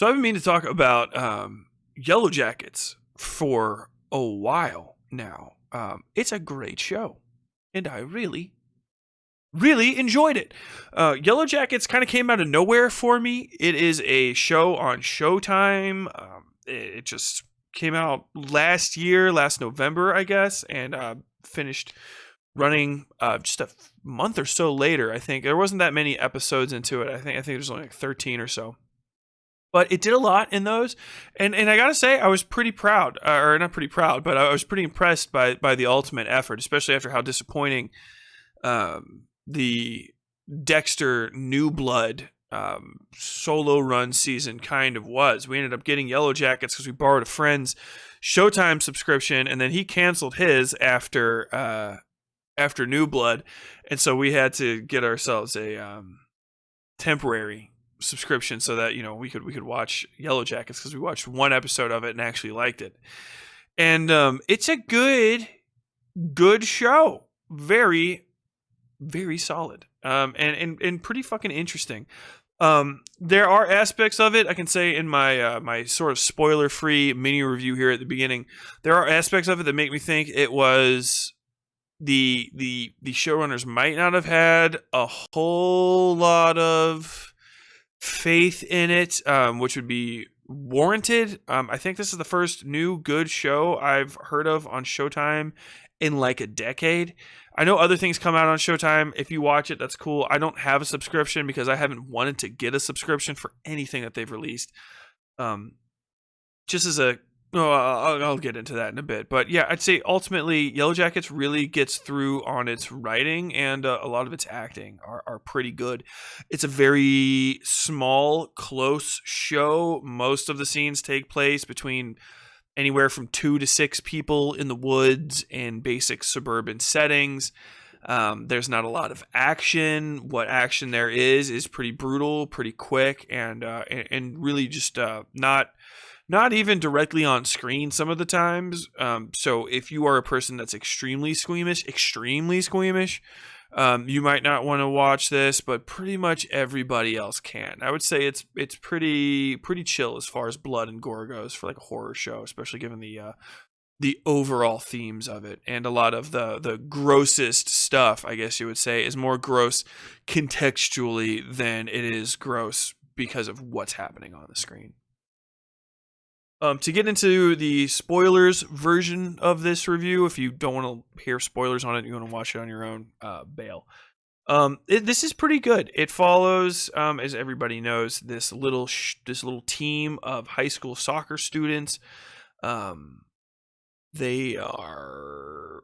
So I've been meaning to talk about Yellowjackets for a while now. It's a great show, and I really, really enjoyed it. Yellowjackets kind of came out of nowhere for me. It is a show on Showtime. It just came out last November, I guess, and finished running just a month or so later. I think there wasn't that many episodes into it. I think there's only like 13 or so. But it did a lot in those, and I gotta say, I was pretty proud, or not pretty proud, but I was pretty impressed by the ultimate effort, especially after how disappointing the Dexter New Blood solo run season kind of was. We ended up getting Yellowjackets because we borrowed a friend's Showtime subscription, and then he canceled his after New Blood, and so we had to get ourselves a temporary subscription so that we could watch Yellowjackets, because we watched one episode of it and actually liked it. And it's a good show, very, very solid, and pretty fucking interesting. There are aspects of it, I can say in my my sort of spoiler-free mini review here at the beginning, there are aspects of it that make me think it was the showrunners might not have had a whole lot of faith in it, which would be warranted. I think this is the first new good show I've heard of on Showtime in like a decade. I know other things come out on Showtime. If you watch it, that's cool. I don't have a subscription because I haven't wanted to get a subscription for anything that they've released. Just as a I'll get into that in a bit. But yeah, I'd say ultimately Yellowjackets really gets through on its writing, and a lot of its acting are pretty good. It's a very small, close show. Most of the scenes take place between anywhere from 2 to 6 people in the woods in basic suburban settings. There's not a lot of action. What action there is pretty brutal, pretty quick, and really just not even directly on screen some of the times. So if you are a person that's extremely squeamish, you might not want to watch this, but pretty much everybody else can. I would say it's pretty chill as far as blood and gore goes for like a horror show, especially given the overall themes of it. And a lot of the grossest stuff, I guess you would say, is more gross contextually than it is gross because of what's happening on the screen. To get into the spoilers version of this review, if you don't want to hear spoilers on it, you want to watch it on your own, bail. This is pretty good. It follows, as everybody knows, this little team of high school soccer students. They are,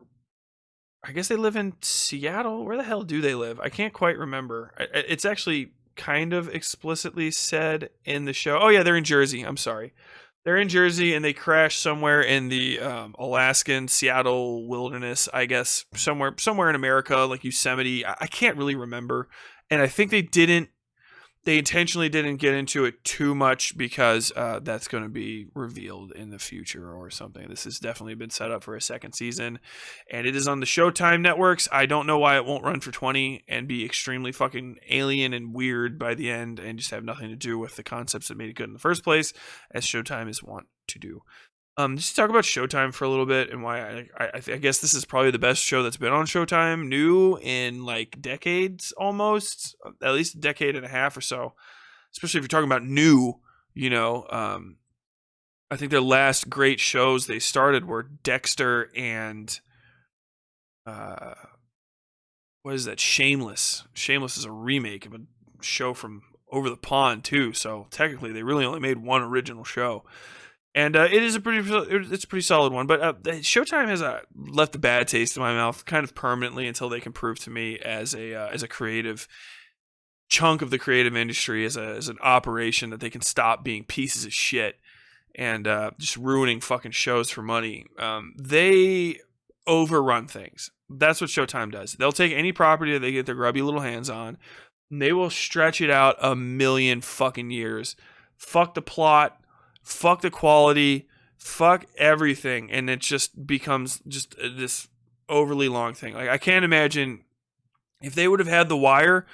I guess they live in Seattle. Where the hell do they live? I can't quite remember. It's actually kind of explicitly said in the show. Oh yeah, they're in Jersey. I'm sorry. They're in Jersey, and they crash somewhere in the Alaskan Seattle wilderness, I guess, somewhere in America, like Yosemite. I can't really remember, and I think they intentionally didn't get into it too much because that's going to be revealed in the future or something. This has definitely been set up for a second season, and it is on the Showtime networks. I don't know why it won't run for 20 and be extremely fucking alien and weird by the end and just have nothing to do with the concepts that made it good in the first place, as Showtime is wont to do. Just to talk about Showtime for a little bit and why I guess this is probably the best show that's been on Showtime new in like decades, almost, at least a decade and a half or so. Especially if you're talking about new, I think their last great shows they started were Dexter and what is that? Shameless. Shameless is a remake of a show from over the pond too. So technically, they really only made one original show. And it's a pretty solid one, but Showtime has left a bad taste in my mouth kind of permanently until they can prove to me as a creative chunk of the creative industry, as an operation, that they can stop being pieces of shit and just ruining fucking shows for money. They overrun things. That's what Showtime does. They'll take any property that they get their grubby little hands on, and they will stretch it out a million fucking years. Fuck the plot. Fuck the quality, fuck everything, and it just becomes just this overly long thing. Like, I can't imagine If they would have had The Wire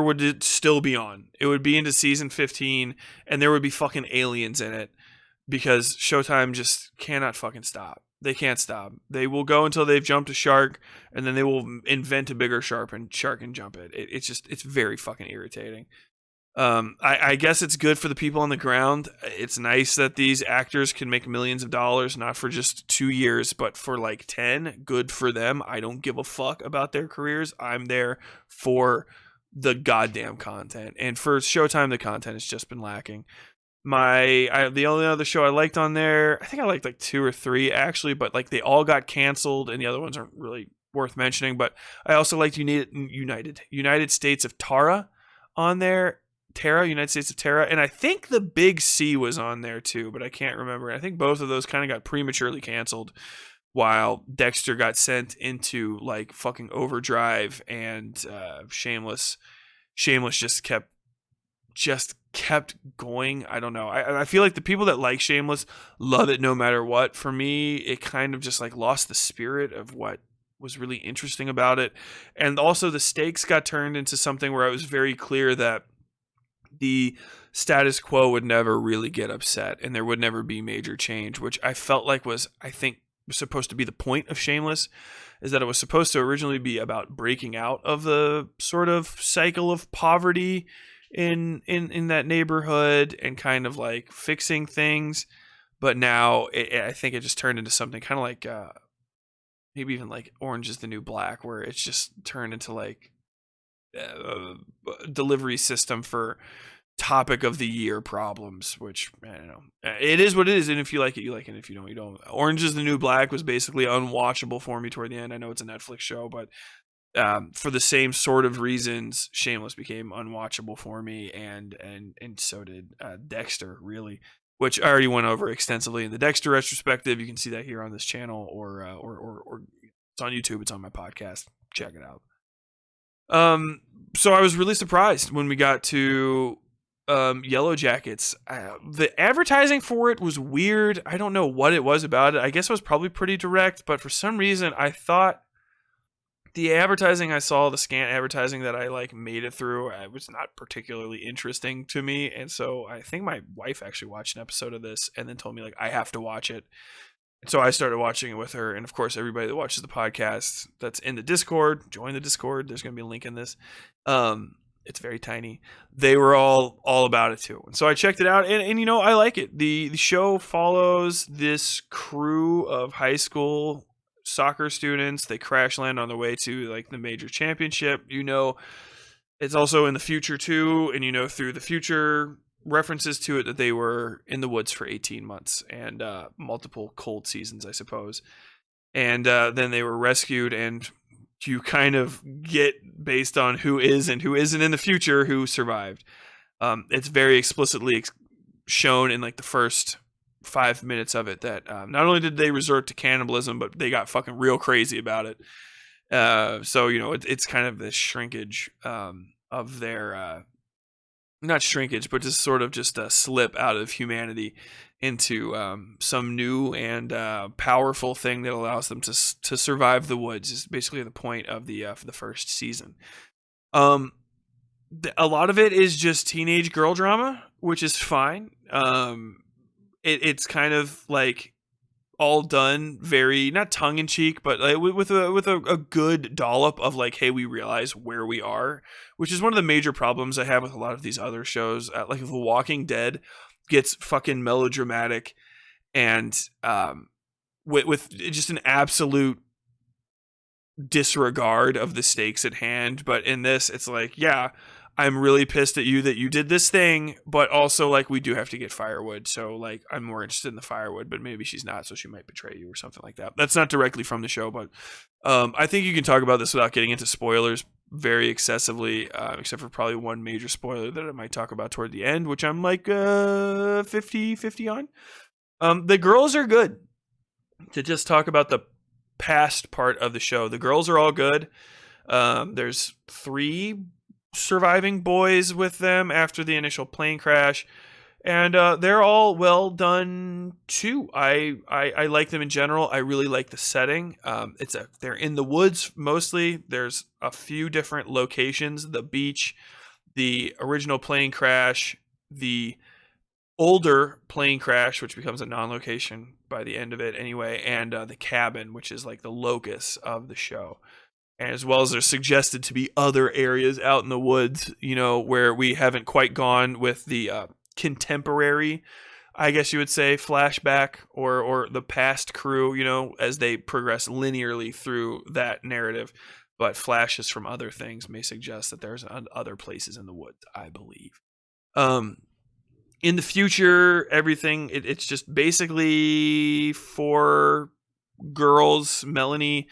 would still be on. It would be into season 15, and there would be fucking aliens in it because Showtime just cannot fucking stop. They can't stop. They will go until they've jumped a shark, and then they will invent a bigger shark and jump it. It's very fucking irritating. I guess it's good for the people on the ground. It's nice that these actors can make millions of dollars, not for just 2 years, but for like 10. Good for them. I don't give a fuck about their careers. I'm there for the goddamn content. And for Showtime, the content has just been lacking. The only other show I liked on there, I think I liked like 2 or 3 actually, but like they all got canceled, and the other ones aren't really worth mentioning. But I also liked United States of Tara on there. United States of Terra, and I think the Big C was on there too, but I can't remember. I think both of those kind of got prematurely canceled, while Dexter got sent into like fucking overdrive, and Shameless just kept going. I don't know. I feel like the people that like Shameless love it no matter what. For me, it kind of just like lost the spirit of what was really interesting about it, and also the stakes got turned into something where I was very clear that the status quo would never really get upset and there would never be major change, which I felt like was supposed to be the point of Shameless, is that it was supposed to originally be about breaking out of the sort of cycle of poverty in that neighborhood and kind of like fixing things. But now I think it just turned into something kind of like maybe even like Orange is the New Black, where it's just turned into like delivery system for topic of the year problems, which I don't know. It is what it is, and if you like it, you like it. If you don't, you don't. Orange is the New Black was basically unwatchable for me toward the end. I know it's a Netflix show, but for the same sort of reasons, Shameless became unwatchable for me, and so did Dexter, really, which I already went over extensively in the Dexter retrospective. You can see that here on this channel, or it's on YouTube. It's on my podcast. Check it out. So I was really surprised when we got to Yellowjackets. The advertising for it was weird. I don't know what it was about it. I guess it was probably pretty direct, but for some reason I thought the advertising I saw, the scant advertising that I like made it through, was not particularly interesting to me. And so I think my wife actually watched an episode of this and then told me like I have to watch it. So I started watching it with her, and of course, everybody that watches the podcast that's in the Discord, join the Discord. There's going to be a link in this. It's very tiny. They were all about it too, and so I checked it out, and you know, I like it. The show follows this crew of high school soccer students. They crash land on their way to like the major championship. You know, it's also in the future too, and you know through the future references to it that they were in the woods for 18 months and multiple cold seasons, I suppose. And then they were rescued, and you kind of get based on who is and who isn't in the future who survived. It's very explicitly shown in like the first 5 minutes of it that not only did they resort to cannibalism, but they got fucking real crazy about it. So, you know, it's kind of this shrinkage of their not shrinkage, but just sort of just a slip out of humanity into some new and powerful thing that allows them to survive the woods is basically the point of the first season. A lot of it is just teenage girl drama, which is fine. It's kind of like all done very not tongue in cheek, but with a good dollop of like, hey, we realize where we are, which is one of the major problems I have with a lot of these other shows. Like The Walking Dead gets fucking melodramatic and with just an absolute disregard of the stakes at hand. But in this, it's like, yeah, I'm really pissed at you that you did this thing, but also like we do have to get firewood. So like I'm more interested in the firewood, but maybe she's not, so she might betray you or something like that. That's not directly from the show, but I think you can talk about this without getting into spoilers very excessively, except for probably one major spoiler that I might talk about toward the end, which I'm like 50-50 on. The girls are good. To just talk about the past part of the show, the girls are all good. There's 3 surviving boys with them after the initial plane crash. And they're all well done too. I like them in general. I really like the setting. They're in the woods mostly. There's a few different locations: the beach, the original plane crash, the older plane crash, which becomes a non-location by the end of it anyway, and the cabin, which is like the locus of the show. And as well as there's suggested to be other areas out in the woods, where we haven't quite gone with the contemporary, I guess you would say, flashback or the past crew, as they progress linearly through that narrative. But flashes from other things may suggest that there's other places in the woods, I believe. In the future, everything, it's just basically 4 girls, Melanie,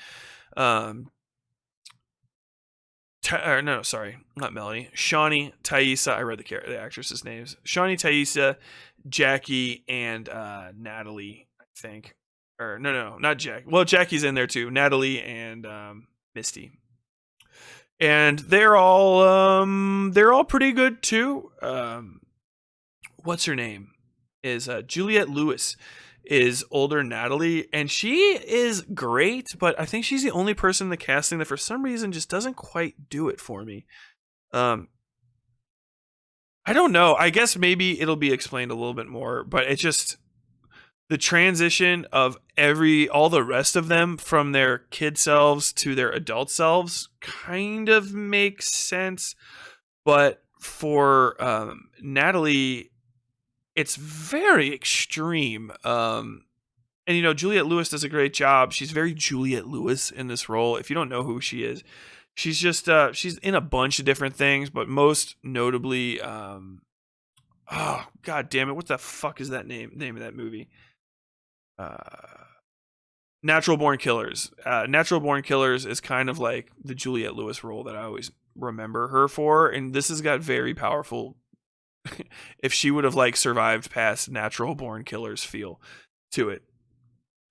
not Melanie. Shawnee, Thaisa. I read the actresses' names. Shawnee, Thaisa, Jackie, and Natalie, I think. Or no, not Jack. Well, Jackie's in there too. Natalie and Misty. And they're all pretty good too. What's her name? Is Juliette Lewis is older Natalie, and she is great, but I think she's the only person in the casting that for some reason just doesn't quite do it for me. I don't know. I guess maybe it'll be explained a little bit more, but it's just the transition of all the rest of them from their kid selves to their adult selves kind of makes sense. But for Natalie, it's very extreme. And Juliette Lewis does a great job. She's very Juliette Lewis in this role. If you don't know who she is, she's just she's in a bunch of different things, but most notably, oh god damn it, what the fuck is that name of that movie? Natural Born Killers. Natural Born Killers is kind of like the Juliette Lewis role that I always remember her for, and this has got very powerful if she would have survived past Natural Born Killers feel to it.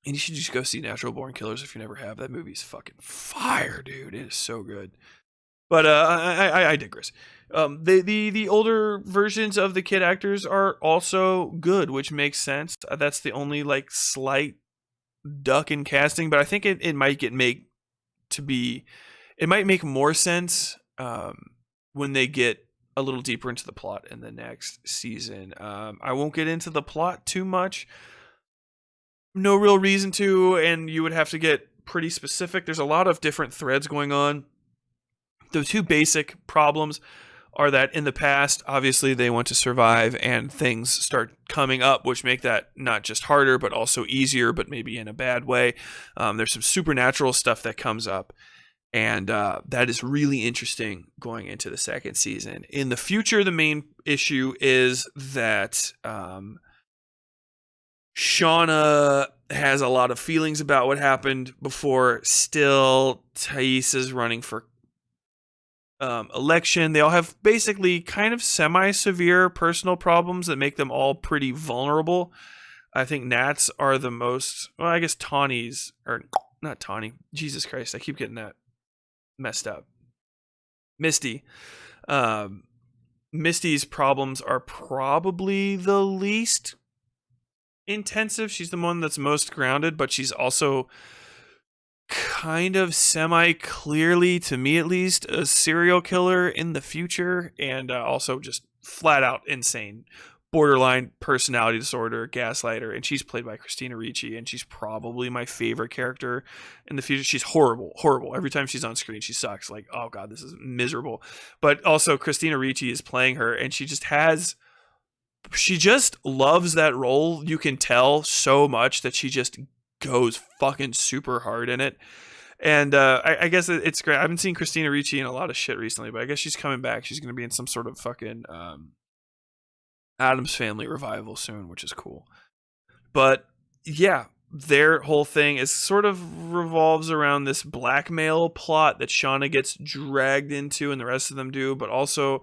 And you should just go see Natural Born Killers if you never have. That movie's fucking fire, dude. It is so good. But I digress. The older versions of the kid actors are also good, which makes sense. That's the only slight duck in casting, but I think it might make more sense when they get a little deeper into the plot in the next season. I won't get into the plot too much. No real reason to, and you would have to get pretty specific. There's a lot of different threads going on. The 2 basic problems are that in the past, obviously, they want to survive and things start coming up, which make that not just harder, but also easier, but maybe in a bad way. There's some supernatural stuff that comes up. And that is really interesting going into the second season. In the future, the main issue is that Shauna has a lot of feelings about what happened before. Still, Thaisa's running for election. They all have basically kind of semi-severe personal problems that make them all pretty vulnerable. I think Nat's are the most... Well, I guess Tawny's... Or not Tawny. Jesus Christ, I keep getting that messed up. Misty. Misty's problems are probably the least intensive. She's the one that's most grounded, but she's also kind of semi-clearly, to me at least, a serial killer in the future, and also just flat out insane. Borderline personality disorder, gaslighter, and she's played by Christina Ricci, and she's probably my favorite character in the future. She's horrible. Every time she's on screen, she sucks. Oh god, this is miserable. But also, Christina Ricci is playing her, and she just loves that role. You can tell so much that she just goes fucking super hard in it. And I guess it's great. I haven't seen Christina Ricci in a lot of shit recently, but I guess she's coming back. She's going to be in some sort of fucking Addams Family revival soon, which is cool. But yeah, their whole thing is sort of revolves around this blackmail plot that Shauna gets dragged into and the rest of them do, but also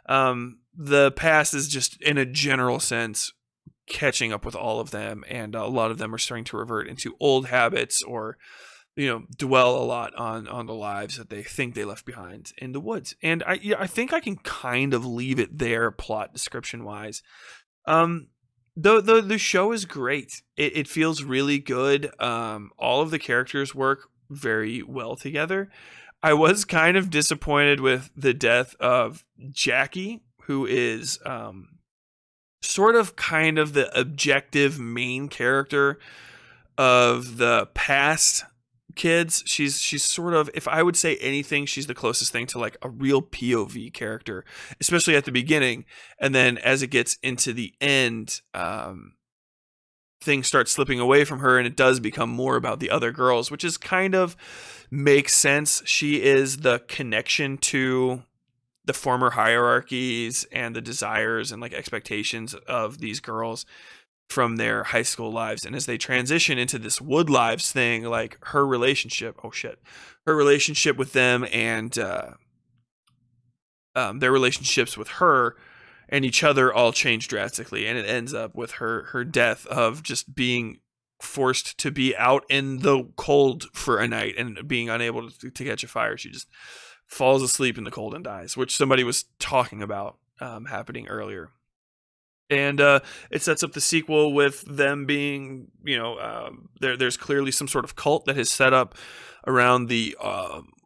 the past is just, in a general sense, catching up with all of them, and a lot of them are starting to revert into old habits or dwell a lot on the lives that they think they left behind in the woods. And I think I can kind of leave it there plot description wise. Um, the show is great. It feels really good. All of the characters work very well together. I was kind of disappointed with the death of Jackie, who is sort of kind of the objective main character of the past kids. She's sort of, if I would say anything, she's the closest thing to like a real POV character, especially at the beginning. And then as it gets into the end, things start slipping away from her, and it does become more about the other girls, which is kind of makes sense. She is the connection to the former hierarchies and the desires and like expectations of these girls from their high school lives. And as they transition into this Wood Lives thing, like her relationship, her relationship with them and their relationships with her and each other all change drastically. And it ends up with her death of just being forced to be out in the cold for a night and being unable to catch a fire. She just falls asleep in the cold and dies, which somebody was talking about happening earlier. And it sets up the sequel with them being, there's clearly some sort of cult that is set up around the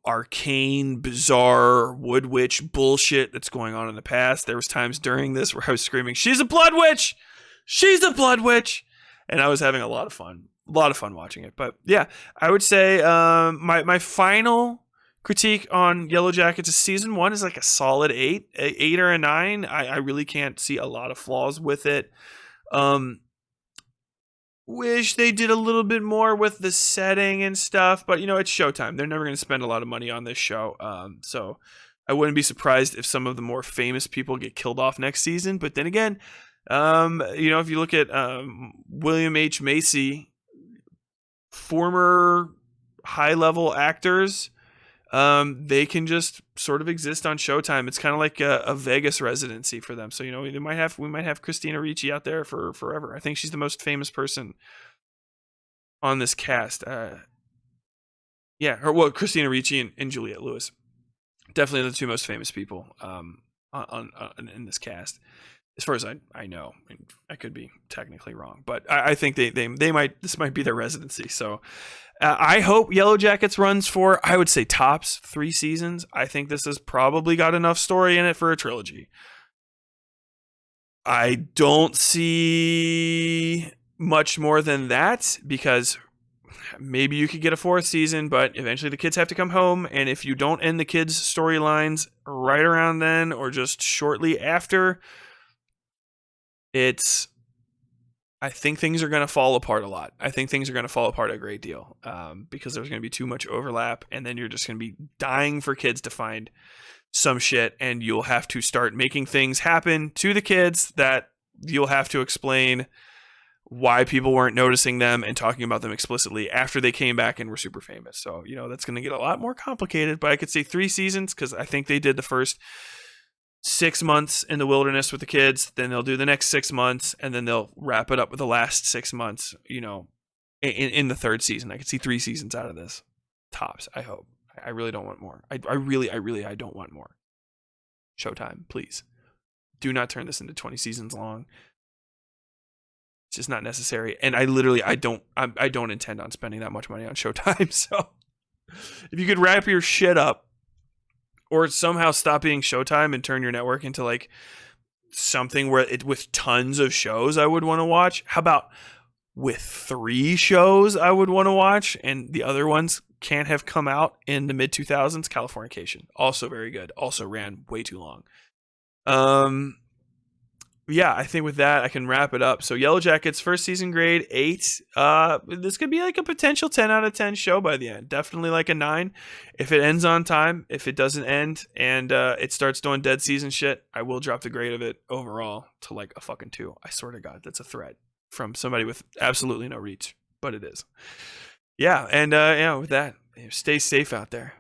arcane, bizarre wood witch bullshit that's going on in the past. There was times during this where I was screaming, "She's a blood witch! She's a blood witch!" And I was having a lot of fun watching it. But yeah, I would say my final critique on Yellowjackets is season 1 is like a solid 8 or a 9. I really can't see a lot of flaws with it. Wish they did a little bit more with the setting and stuff, but it's Showtime. They're never going to spend a lot of money on this show. So I wouldn't be surprised if some of the more famous people get killed off next season. But then again, if you look at William H. Macy, former high-level actors, they can just sort of exist on Showtime. It's kind of like a Vegas residency for them. So, we might have Christina Ricci out there for forever. I think she's the most famous person on this cast. Christina Ricci and Juliette Lewis. Definitely the two most famous people in this cast. As far as I know, I could be technically wrong, but I think this might be their residency. So I hope Yellowjackets runs for, I would say, tops 3 seasons. I think this has probably got enough story in it for a trilogy. I don't see much more than that, because maybe you could get a 4th season, but eventually the kids have to come home, and if you don't end the kids' storylines right around then or just shortly after, I think things are going to fall apart a lot. I think things are going to fall apart a great deal because there's going to be too much overlap, and then you're just going to be dying for kids to find some shit, and you'll have to start making things happen to the kids that you'll have to explain why people weren't noticing them and talking about them explicitly after they came back and were super famous. So, that's going to get a lot more complicated, but I could say 3 seasons because I think they did the first 6 months in the wilderness with the kids, then they'll do the next 6 months, and then they'll wrap it up with the last 6 months, in the 3rd season. I could see 3 seasons out of this. Tops, I hope. I really don't want more. I don't want more. Showtime, please. Do not turn this into 20 seasons long. It's just not necessary. And I don't intend on spending that much money on Showtime. So if you could wrap your shit up, or somehow stop being Showtime and turn your network into like something with tons of shows I would want to watch. How about with 3 shows I would want to watch, and the other ones can't have come out in the mid-2000s? Californication, also very good. Also ran way too long. Yeah, I think with that I can wrap it up. So Yellowjackets, 1st season grade 8. This could be like a potential 10 out of 10 show by the end. Definitely like a 9 if it ends on time. If it doesn't end and it starts doing dead season shit, I will drop the grade of it overall to like a fucking 2. I swear to God, that's a threat from somebody with absolutely no reach, but it is. Yeah, and with that, stay safe out there.